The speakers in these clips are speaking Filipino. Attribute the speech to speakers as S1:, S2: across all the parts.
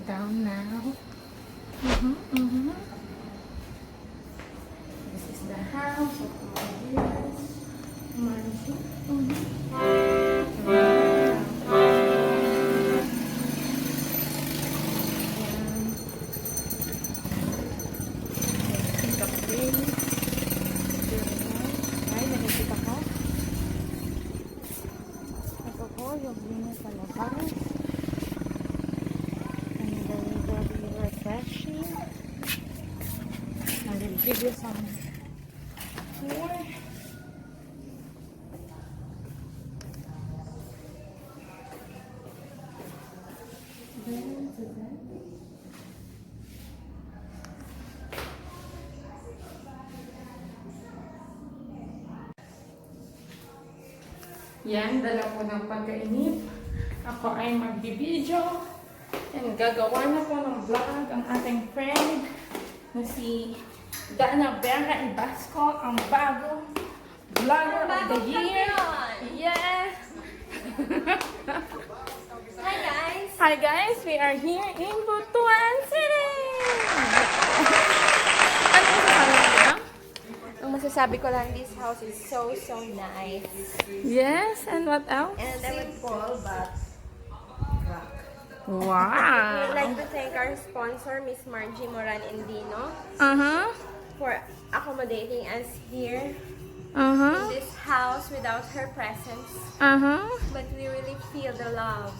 S1: down now. This is the house of Margie. Ay, nagigit ako. Ito po, yung view sa labas. And very refreshing. I will give you some tour. Yan, dala po ng pagkainip. Ako ay magbibideo. And gagawa na po ng vlog ang ating friend na si Dana Vera Ibasco, ang bagong vlogger of the year. Yes!
S2: Hi guys!
S1: Hi guys! We are here in Butuan City! Ano yung sasabi mo?
S2: Ang masasabi ko lang, this house is so nice.
S1: Yes, and what else?
S2: And simple but rock. We
S1: Wow!
S2: would like to thank our sponsor, Miss Margie Indino, for accommodating us here in this house without her presence. But we really feel the love.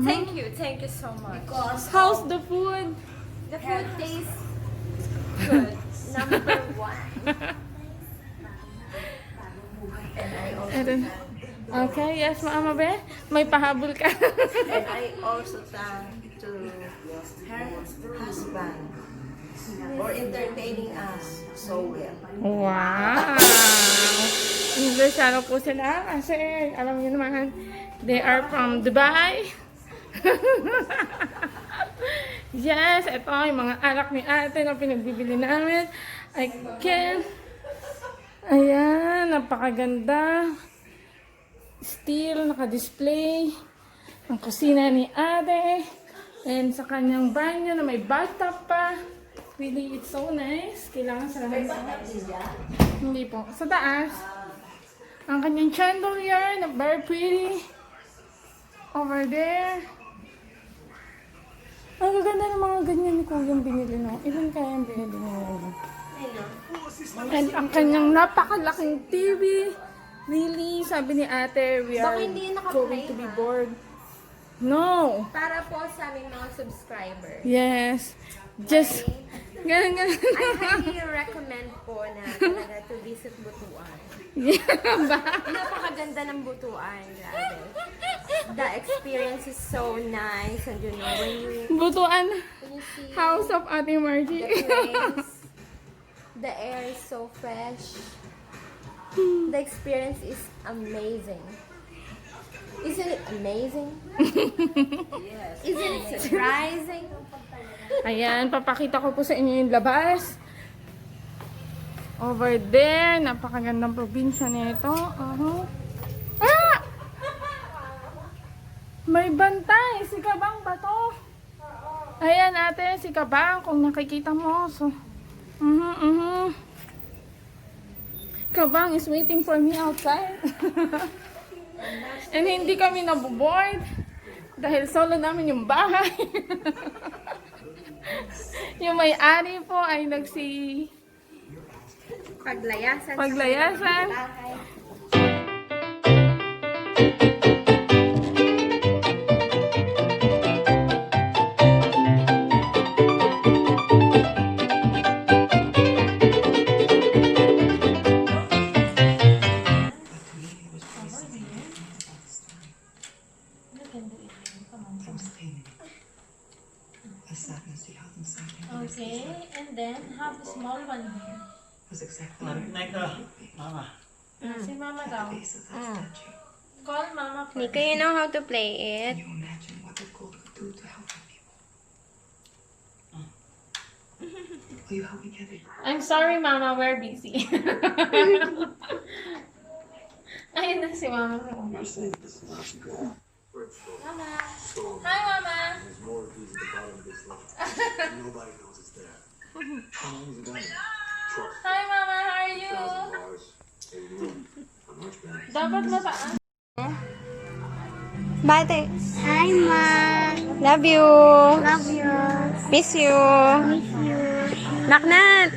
S2: Thank you so much.
S1: How's the food?
S2: The food tastes good. Number 1. And I also
S1: Okay, yes, Mama Be. May pahabol ka.
S2: And I also thank to her husband for entertaining us so well.
S1: Wow! English ano po sila kasi alam niyo naman, they are from Dubai. Yes, ito yung mga anak ni ate na pinagbibili namin. Ayan, napakaganda. Still, naka-display. Ang kusina ni ate. And sa kanyang banyo na may bathtub pa. Really, it's so nice. Kailangan sa lahat. Hindi po. Sa taas. Ang kanyang chandelier na very pretty. Over there. Ang gaganda ng mga ganyan ni Kuyang binili, no? Ilan kaya ang binili niya? And ang kanyang napakalaking TV. Really, sabi ni ate, we are going to be bored. No!
S2: Para po sa aming mga subscribers.
S1: Yes. Just, ganun.
S2: I highly recommend po na talaga to visit Butuan.
S1: Yeah, ba?
S2: Napakaganda ng Butuan, grabe. The experience is so nice, and you know,
S1: Butuan,
S2: when you see
S1: house of Ate Margie.
S2: the place, the air is so fresh. The experience is amazing. Isn't it amazing? Yes. Isn't it surprising?
S1: Ayan, papakita ko po sa inyo yung labas. Over there, napakagandang probinsya nito. Ah! May bantay! Si Kabang ba to? Ayan ate, si Kabang, kung nakikita mo. So, Kabang is waiting for me outside. And hindi kami naboboard dahil solo namin yung bahay. Yung may-ari po ay paglayasan.
S3: Okay, and then have the small one here.
S4: Mama.
S3: Si Mama daw. Call Mama first.
S2: Nika, you know how to play it?
S4: Can you imagine what the gold could do to help people? Will you help me get it?
S1: I'm sorry, Mama, we're busy. Ayun na si Mama.
S4: You're saying this is not good.
S1: Hi, Mama.
S5: There's more of these at the bottom of this list. Nobody knows it's there. How long has it done? Trust.
S1: Hi, Mama. How are you?
S5: $1,000. Hey, you know, I'm much better.
S1: Dapat mataas.
S2: Bate.
S3: Hi, Ma.
S2: Love you.
S3: Love you.
S2: Miss you.
S3: Miss you.
S2: Naknat.